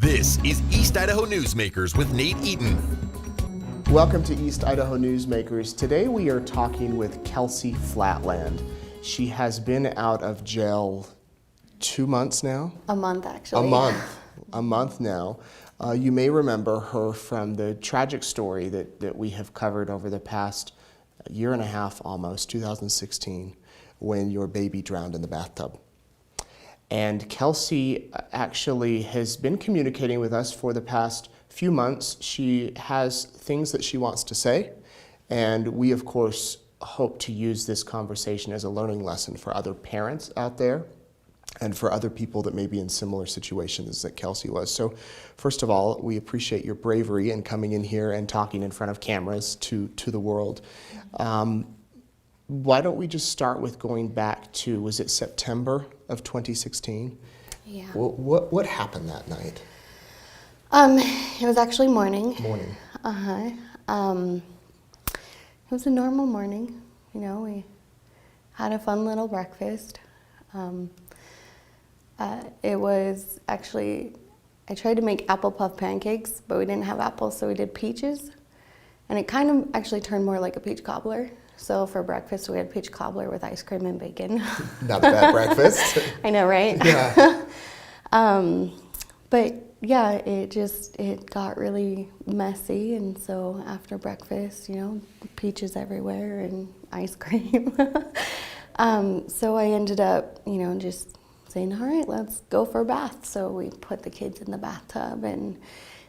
This is East Idaho Newsmakers with Nate Eaton. Welcome to East Idaho Newsmakers. Today we are talking with Kelsee Flatland. She has been out of jail 2 months now? A month, actually. A month now. You may remember her from the tragic story that we have covered over the past year and a half almost, 2016, when your baby drowned in the bathtub. And Kelsee actually has been communicating with us for the past few months. She has things that she wants to say, and we of course hope to use this conversation as a learning lesson for other parents out there and for other people that may be in similar situations that Kelsee was. So first of all, we appreciate your bravery in coming in here and talking in front of cameras to the world. Why don't we just start with going back to, was it September of 2016? Yeah. What happened that night? It was actually morning. Morning. It was a normal morning. You know, we had a fun little breakfast. It was actually, I tried to make apple puff pancakes, but we didn't have apples, so we did peaches. And it kind of actually turned more like a peach cobbler. So for breakfast, we had peach cobbler with ice cream and bacon. Not a bad breakfast. I know, right? Yeah. But yeah, it got really messy, and so after breakfast, you know, peaches everywhere and ice cream. So I ended up, you know, just saying, all right, let's go for a bath. So we put the kids in the bathtub, and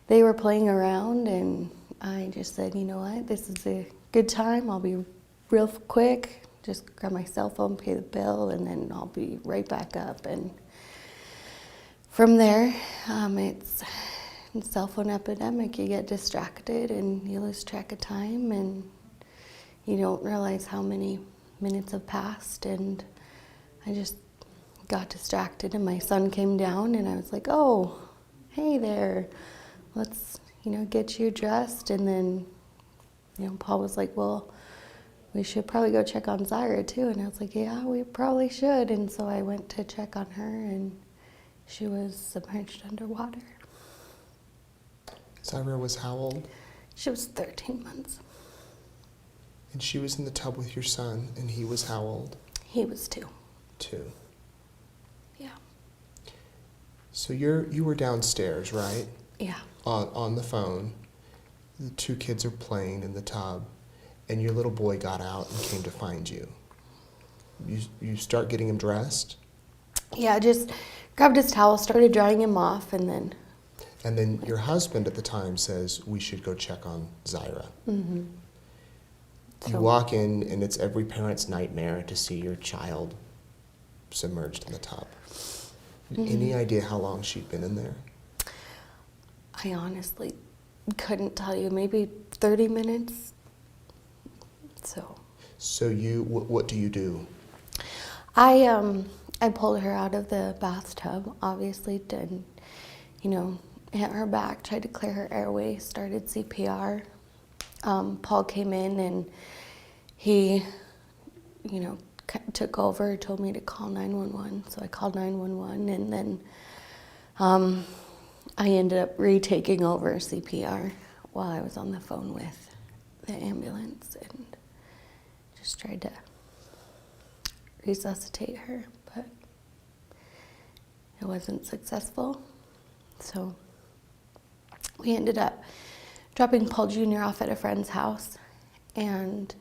they were playing around, and I just said, you know what, this is a good time. I'll be real quick, just grab my cell phone, pay the bill, and then I'll be right back up. And from there, it's a cell phone epidemic. You get distracted and you lose track of time, and you don't realize how many minutes have passed. And I just got distracted, and my son came down, and I was like, oh, hey there, let's, you know, get you dressed. And then, you know, Paul was like, well, we should probably go check on Zyra too. And I was like, yeah, we probably should. And so I went to check on her, and she was submerged underwater. Zyra was how old? She was 13 months. And she was in the tub with your son, and he was how old? He was 2. 2. Yeah. So you were downstairs, right? Yeah. On the phone. The 2 kids are playing in the tub, and your little boy got out and came to find you. You start getting him dressed? Yeah, just grabbed his towel, started drying him off, and then... And then your husband at the time says, we should go check on Zyra. Mm-hmm. You walk in, and it's every parent's nightmare to see your child submerged in the tub. Mm-hmm. Any idea how long she'd been in there? I honestly couldn't tell you. Maybe 30 minutes. So you, what do you do? I pulled her out of the bathtub, obviously, and, you know, hit her back, tried to clear her airway, started CPR. Paul came in, and he, you know, took over, told me to call 911. So I called 911, and then I ended up retaking over CPR while I was on the phone with the ambulance, and just tried to resuscitate her, but it wasn't successful. So we ended up dropping Paul Jr. off at a friend's house and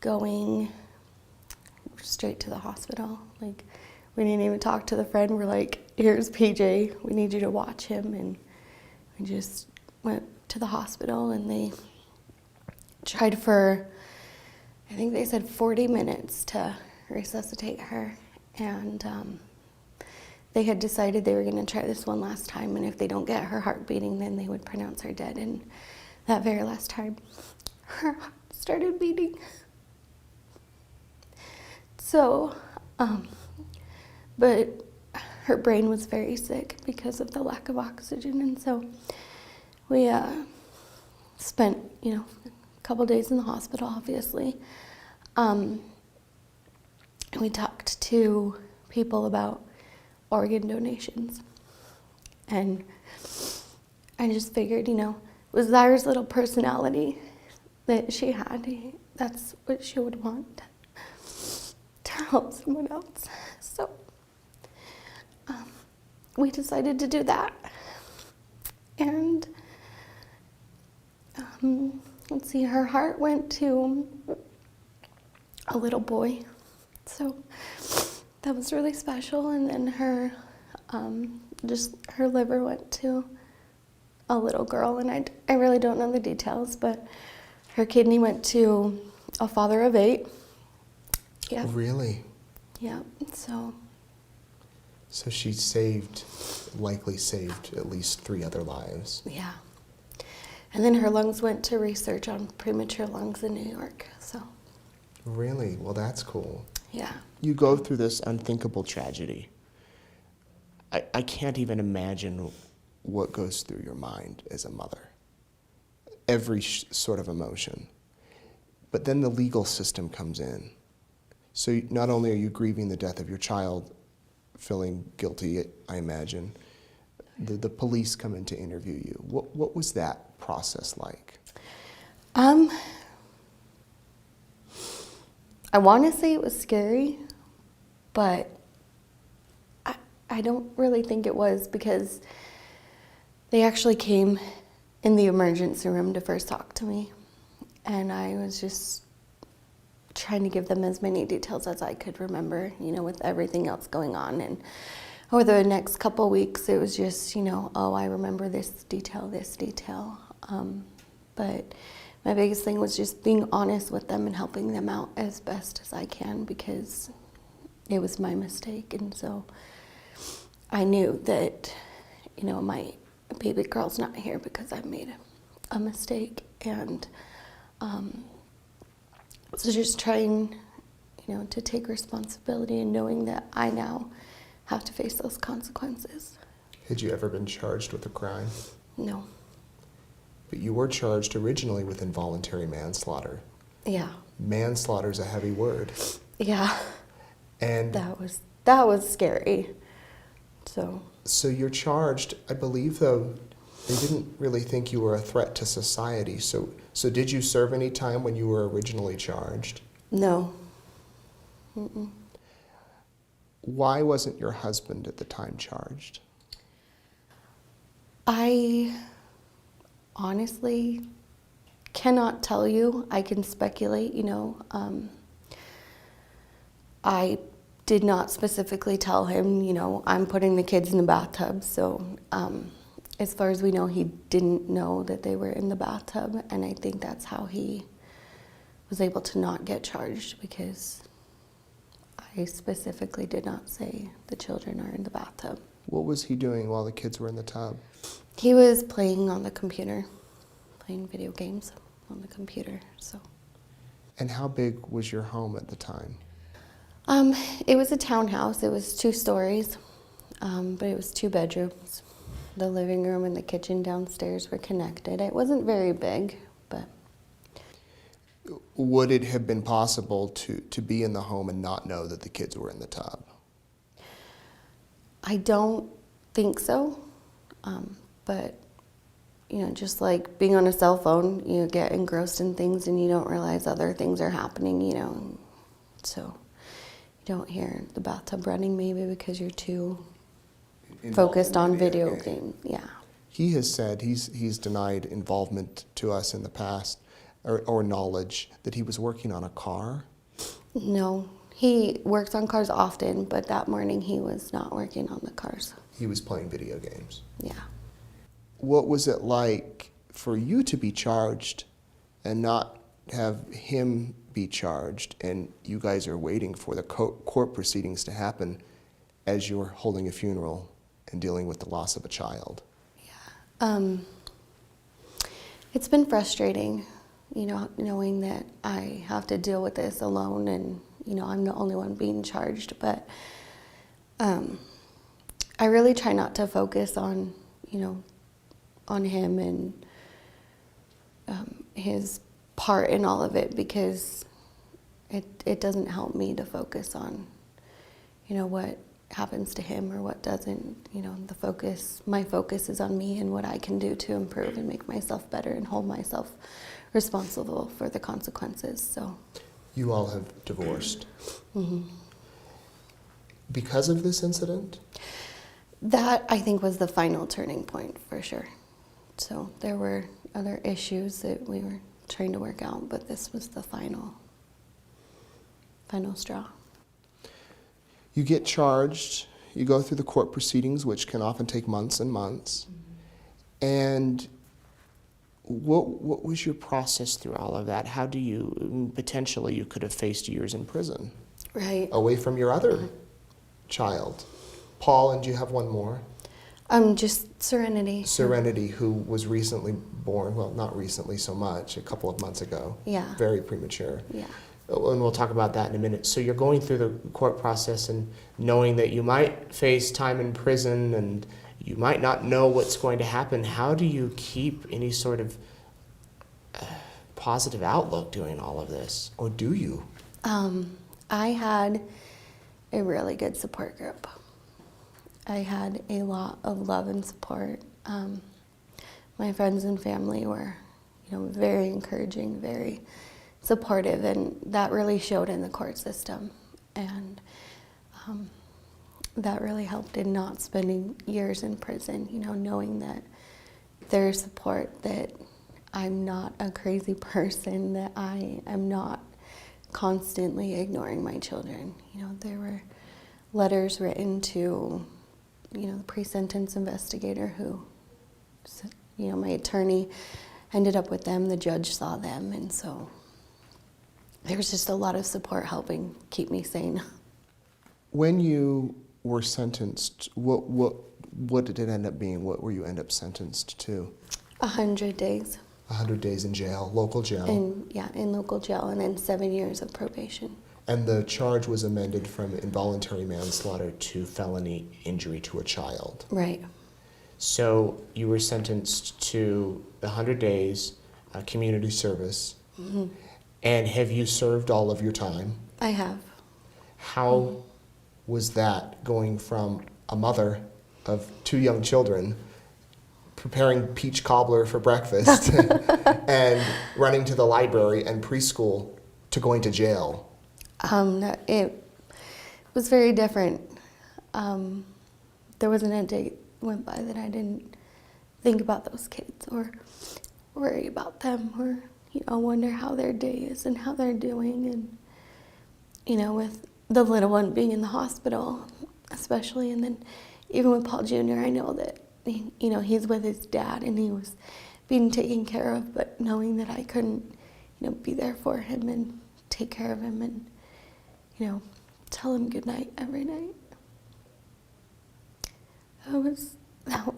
going straight to the hospital. Like, we didn't even talk to the friend. We're like, here's PJ, we need you to watch him. And we just went to the hospital, and they tried for, I think they said 40 minutes to resuscitate her. And they had decided they were going to try this one last time, and if they don't get her heart beating, then they would pronounce her dead. And that very last time, her heart started beating. So, but her brain was very sick because of the lack of oxygen, and so we spent, you know, a couple days in the hospital, obviously. And we talked to people about organ donations, and I just figured, with Zyra's little personality that she had, that's what she would want, to help someone else. So we decided to do that. And let's see, her heart went to a little boy. So that was really special. And then her liver went to a little girl. And I really don't know the details, but her kidney went to a father of 8. Yeah. Really? Yeah. So she likely saved at least 3 other lives. Yeah. And then her lungs went to research on premature lungs in New York. So. Really? Well, that's cool. Yeah. You go through this unthinkable tragedy. I can't even imagine what goes through your mind as a mother. Every sort of emotion. But then the legal system comes in. So not only are you grieving the death of your child, feeling guilty, I imagine, the police come in to interview you. What was that process like? I want to say it was scary, but I don't really think it was, because they actually came in the emergency room to first talk to me, and I was just trying to give them as many details as I could remember, with everything else going on. And over the next couple weeks, it was just, I remember this detail. But my biggest thing was just being honest with them and helping them out as best as I can, because it was my mistake. And so I knew that, my baby girl's not here because I made a mistake. And so just trying, to take responsibility and knowing that I now have to face those consequences. Had you ever been charged with a crime? No. But you were charged originally with involuntary manslaughter. Yeah. Manslaughter is a heavy word. Yeah. And that was scary. So you're charged, I believe, though, they didn't really think you were a threat to society. So did you serve any time when you were originally charged? No. Mm-mm. Why wasn't your husband at the time charged? I honestly cannot tell you. I can speculate, I did not specifically tell him, I'm putting the kids in the bathtub. So as far as we know, he didn't know that they were in the bathtub. And I think that's how he was able to not get charged, because I specifically did not say the children are in the bathtub. What was he doing while the kids were in the tub? He was playing on the computer, playing video games on the computer. So. And how big was your home at the time? It was a townhouse. It was 2 stories, but it was 2 bedrooms. The living room and the kitchen downstairs were connected. It wasn't very big, but. Would it have been possible to be in the home and not know that the kids were in the tub? I don't think so, but just like being on a cell phone, you get engrossed in things and you don't realize other things are happening, so you don't hear the bathtub running maybe because you're too focused on video games. Yeah. He has said he's denied involvement to us in the past, or knowledge that he was working on a car. No, he works on cars often, but that morning he was not working on the cars. He was playing video games. Yeah. What was it like for you to be charged and not have him be charged, and you guys are waiting for the court proceedings to happen as you're holding a funeral and dealing with the loss of a child? Yeah. It's been frustrating, knowing that I have to deal with this alone, and, I'm the only one being charged. But I really try not to focus on, on him and his part in all of it, because it doesn't help me to focus on, happens to him or what doesn't. You know, my focus is on me and what I can do to improve and make myself better and hold myself responsible for the consequences. So You all have divorced. mm-hmm. Because of this incident? That, I think, was the final turning point for sure. So there were other issues that we were trying to work out, but this was the final straw. You get charged, you go through the court proceedings, which can often take months and months. Mm-hmm. And what was your process through all of that? How do you, potentially you could have faced years in prison. Right. Away from your other child. Paul, and do you have one more? Just Serenity. Serenity, who was recently born, well, not recently so much, a couple of months ago. Yeah. Very premature. Yeah. And we'll talk about that in a minute. So you're going through the court process and knowing that you might face time in prison and you might not know what's going to happen. How do you keep any sort of positive outlook doing all of this? Or do you? I had a really good support group. I had a lot of love and support. My friends and family were, very encouraging, very supportive, and that really showed in the court system. And that really helped in not spending years in prison, knowing that there's support, that I'm not a crazy person, that I am not constantly ignoring my children. There were letters written to, the pre-sentence investigator who, my attorney ended up with them, the judge saw them, and so there was just a lot of support helping keep me sane. When you were sentenced, what did it end up being? What were you end up sentenced to? 100 days. 100 days in jail, local jail. In local jail, and then 7 years of probation. And the charge was amended from involuntary manslaughter to felony injury to a child. Right. So you were sentenced to 100 days community service. Mm-hmm. And have you served all of your time? I have. How was that, going from a mother of 2 young children, preparing peach cobbler for breakfast, and running to the library and preschool, to going to jail? It was very different. There wasn't a day went by that I didn't think about those kids or worry about them or, wonder how their day is and how they're doing. And, with the little one being in the hospital, especially, and then even with Paul Jr., I know that, he's with his dad and he was being taken care of, but knowing that I couldn't, be there for him and take care of him and, tell him good night every night. That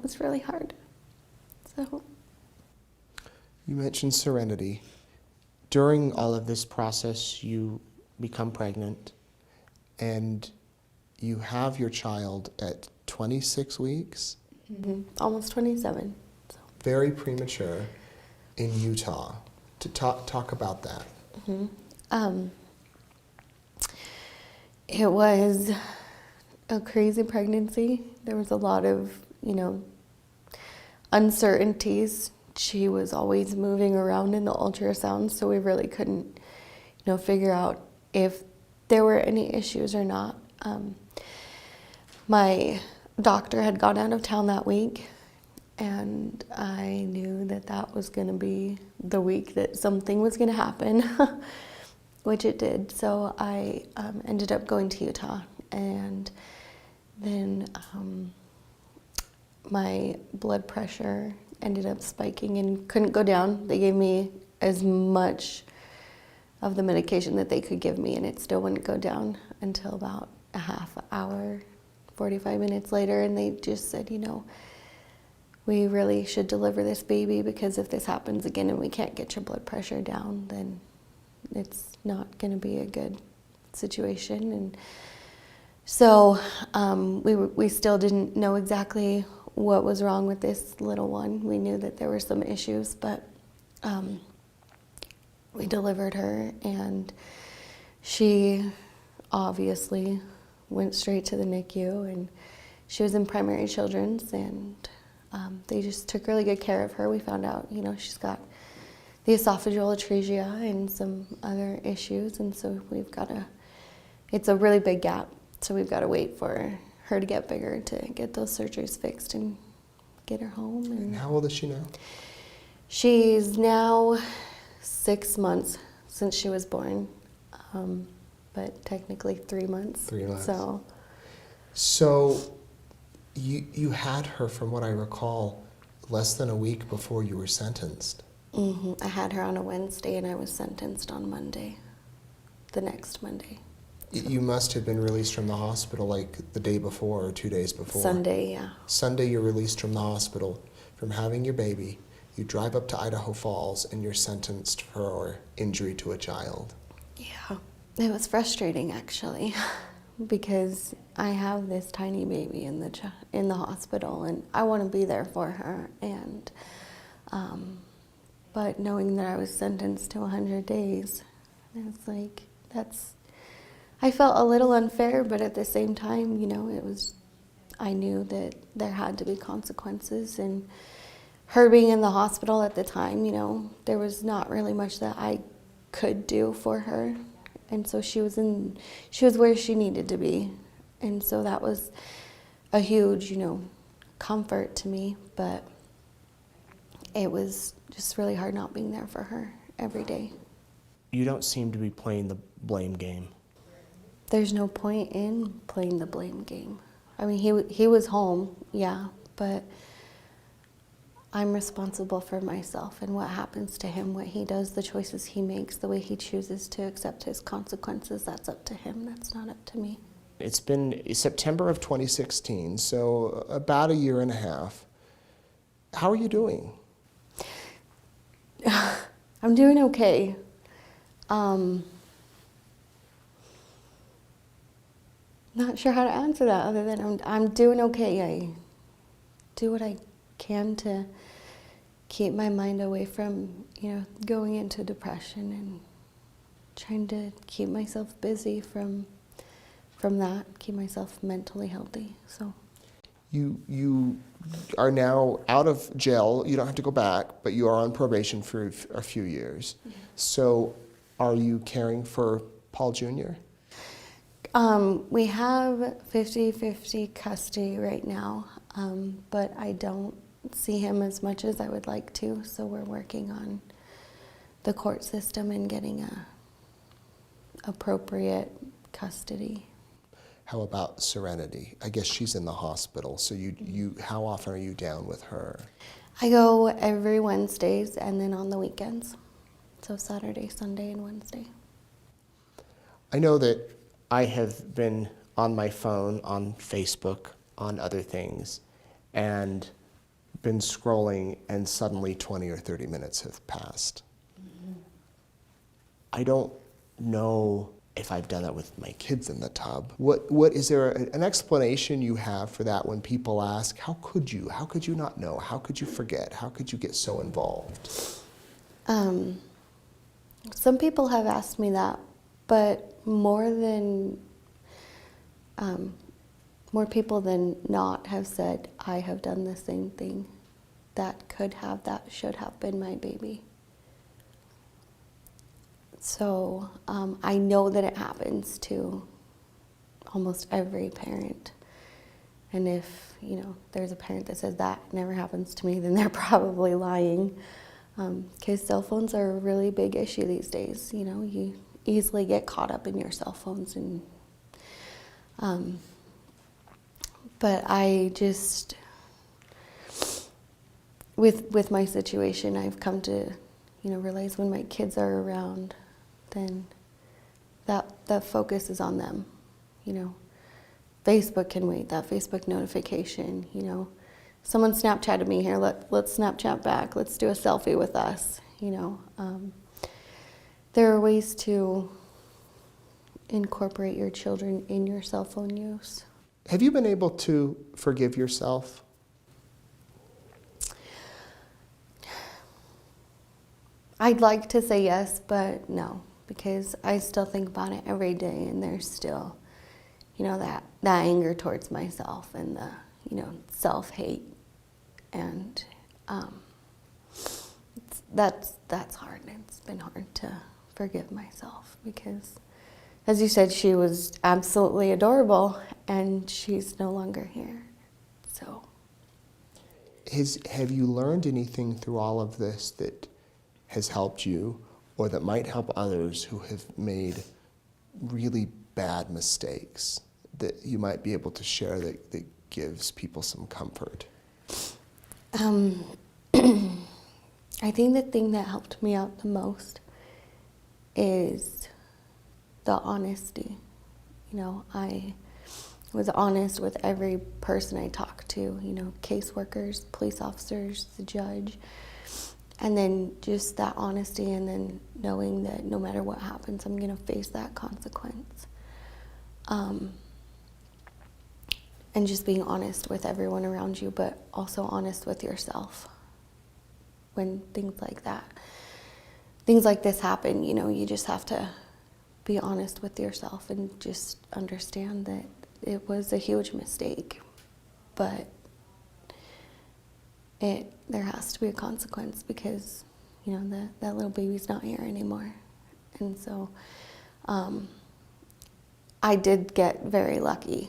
was really hard. So. You mentioned Serenity. During all of this process, you become pregnant, and you have your child at 26 weeks? Mm-hmm. Almost 27. So. Very premature in Utah. To talk about that. Mm-hmm. It was a crazy pregnancy. There was a lot of, uncertainties. She was always moving around in the ultrasound, so we really couldn't, figure out if there were any issues or not. My doctor had gone out of town that week, and I knew that was going to be the week that something was going to happen, which it did. So I ended up going to Utah, and then my blood pressure ended up spiking and couldn't go down. They gave me as much of the medication that they could give me, and it still wouldn't go down until about a half hour, 45 minutes later, and they just said, we really should deliver this baby, because if this happens again and we can't get your blood pressure down, then it's not going to be a good situation. And so we still didn't know exactly what was wrong with this little one. We knew that there were some issues, but we delivered her, and she obviously went straight to the NICU, and she was in primary children's, and they just took really good care of her. We found out, she's got the esophageal atresia and some other issues, and so it's a really big gap, so we've got to wait for her to get bigger to get those surgeries fixed and get her home. And how old is she now? She's now 6 months since she was born, but technically 3 months. 3 months. So you had her, from what I recall, less than a week before you were sentenced. I had her on a Wednesday, and I was sentenced on Monday, the next Monday. You must have been released from the hospital like the day before or 2 days before. Sunday, yeah. Sunday you're released from the hospital from having your baby. You drive up to Idaho Falls and you're sentenced for injury to a child. Yeah, it was frustrating actually, because I have this tiny baby in the hospital, and I want to be there for her, and but knowing that I was sentenced to 100 days, it's like, I felt a little unfair, but at the same time, I knew that there had to be consequences, and her being in the hospital at the time, there was not really much that I could do for her, and so she was where she needed to be, and so that was a huge, comfort to me, but it was just really hard not being there for her every day. You don't seem to be playing the blame game. There's no point in playing the blame game. I mean, he was home, yeah, but I'm responsible for myself and what happens to him, what he does, the choices he makes, the way he chooses to accept his consequences. That's up to him. That's not up to me. It's been September of 2016, so about a year and a half. How are you doing? I'm doing okay. Not sure how to answer that other than I'm doing okay. I do what I can to keep my mind away from, going into depression, and trying to keep myself busy from that, keep myself mentally healthy. So You are now out of jail. You don't have to go back, but you are on probation for a few years. Mm-hmm. So are you caring for Paul Jr.? We have 50-50 custody right now, but I don't see him as much as I would like to, so we're working on the court system and getting a appropriate custody. How about Serenity? I guess she's in the hospital, so how often are you down with her? I go every Wednesdays and then on the weekends, so Saturday, Sunday, and Wednesday. I know that I have been on my phone, on Facebook, on other things, and been scrolling, and suddenly 20 or 30 minutes have passed. Mm-hmm. I don't know if I've done that with my kids in the tub. What is there an explanation you have for that when people ask, how could you not know? How could you forget? How could you get so involved? Some people have asked me that, but more people than not have said, I have done the same thing. That should have been my baby. So I know that it happens to almost every parent. And if, there's a parent that says that never happens to me, then they're probably lying. Because cell phones are a really big issue these days. You easily get caught up in your cell phones, and but I just, with my situation, I've come to realize when my kids are around, then that focus is on them. Facebook can wait, that Facebook notification, someone Snapchatted me here, let's Snapchat back, let's do a selfie with us, There are ways to incorporate your children in your cell phone use. Have you been able to forgive yourself? I'd like to say yes, but no, because I still think about it every day, and there's still, that anger towards myself and the, self-hate. And that's hard. It's been hard to forgive myself because, as you said, she was absolutely adorable, and she's no longer here. So, have you learned anything through all of this that has helped you, or that might help others who have made really bad mistakes, that you might be able to share that gives people some comfort? I think the thing that helped me out the most is the honesty. I was honest with every person I talked to, caseworkers, police officers, the judge, and then just that honesty, and then knowing that no matter what happens, I'm going to face that consequence. And just being honest with everyone around you, but also honest with yourself. When things like this happen, you just have to be honest with yourself and just understand that it was a huge mistake, but there has to be a consequence because, that little baby's not here anymore. And so I did get very lucky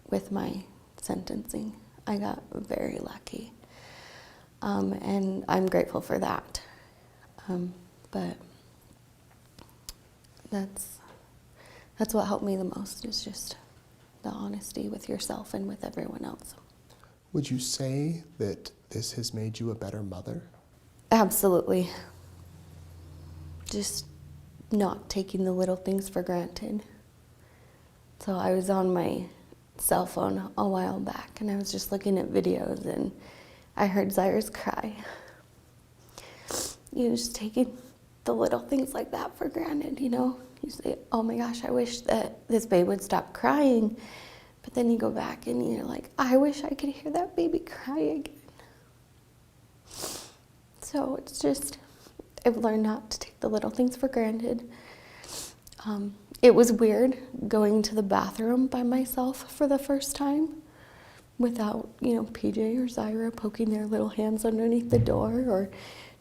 with my sentencing. I got very lucky. And I'm grateful for that. But that's what helped me the most, is just the honesty with yourself and with everyone else. Would you say that this has made you a better mother? Absolutely. Just not taking the little things for granted. So I was on my cell phone a while back, and I was just looking at videos, and I heard Zyra's cry. Just taking the little things like that for granted, You say, oh my gosh, I wish that this babe would stop crying. But then you go back and you're like, I wish I could hear that baby cry again. So it's just, I've learned not to take the little things for granted. It was weird going to the bathroom by myself for the first time without, PJ or Zyra poking their little hands underneath the door or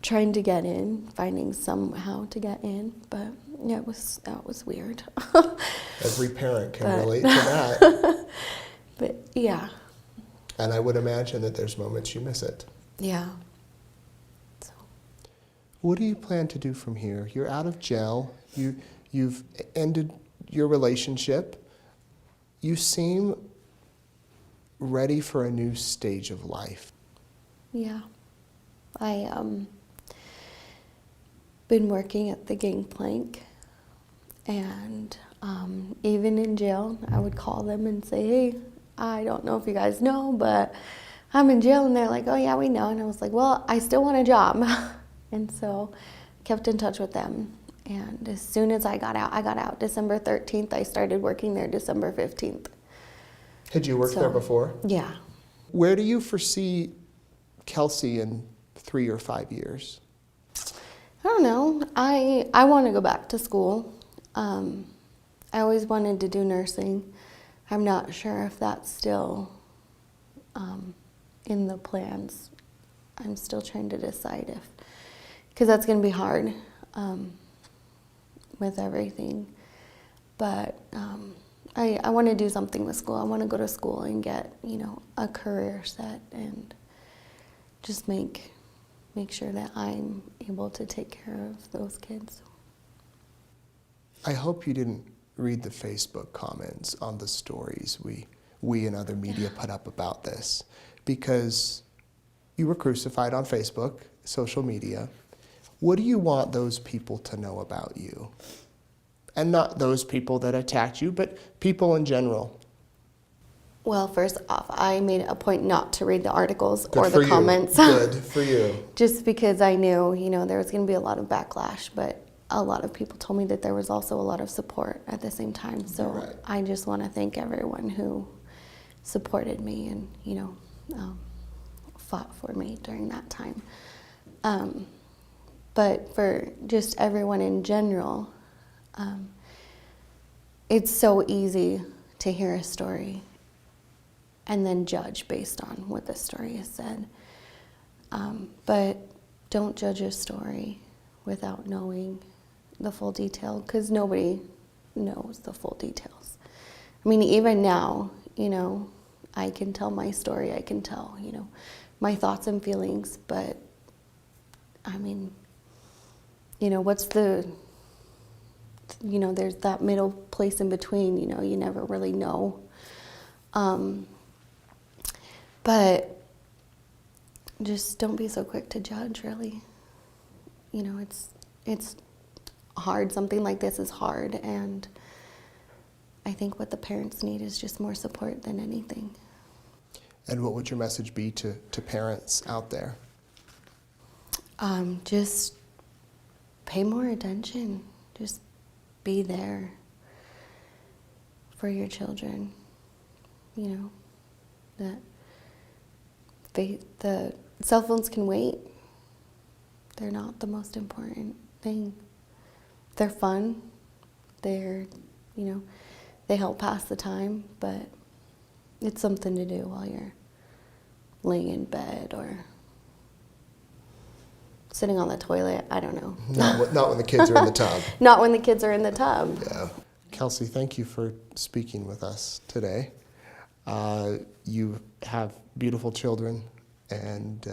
trying to get in, finding somehow to get in. But yeah, that was weird. Every parent can relate to that. But yeah. And I would imagine that there's moments you miss it. Yeah. So. What do you plan to do from here? You're out of jail. You've ended your relationship. You seem ready for a new stage of life. Yeah. I been working at the gangplank, and even in jail, I would call them and say, hey, I don't know if you guys know, but I'm in jail. And they're like, oh yeah, we know. And I was like, well, I still want a job. And so I kept in touch with them. And as soon as I got out December 13th. I started working there December 15th. Had you worked there before? Yeah. Where do you foresee Kelsee in 3 or 5 years? I don't know. I want to go back to school. I always wanted to do nursing. I'm not sure if that's still in the plans. I'm still trying to decide because that's going to be hard with everything. But I want to do something with school. I want to go to school and get, a career set and just make sure that I'm able to take care of those kids. I hope you didn't read the Facebook comments on the stories we and other media put up about this, because you were crucified on Facebook, social media. What do you want those people to know about you? And not those people that attacked you, but people in general. Well, first off, I made a point not to read the articles Good or the for comments. You. Good for you. Just because I knew, there was going to be a lot of backlash, but a lot of people told me that there was also a lot of support at the same time. So right. I just want to thank everyone who supported me and, fought for me during that time. But for just everyone in general, it's so easy to hear a story and then judge based on what the story has said. But don't judge a story without knowing the full detail, because nobody knows the full details. I mean, even now, you know, I can tell my story, I can tell, you know, my thoughts and feelings, but I mean, you know, what's the, you know, there's that middle place in between, you know, you never really know. But just don't be so quick to judge, really. You know, it's hard. Something like this is hard, and I think what the parents need is just more support than anything. And what would your message be to parents out there? Just pay more attention. Just be there for your children. You know, that the cell phones can wait. They're not the most important thing. They're fun. They're, you know, they help pass the time, but it's something to do while you're laying in bed or sitting on the toilet. I don't know. Not when the kids are in the tub. Not when the kids are in the tub. Yeah. Kelsee, thank you for speaking with us today. You have beautiful children, and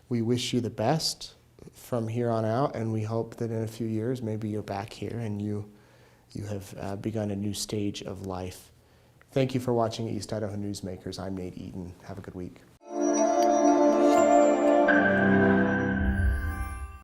we wish you the best from here on out, and we hope that in a few years maybe you're back here and you have begun a new stage of life. Thank you for watching East Idaho Newsmakers. I'm Nate Eaton. Have a good week.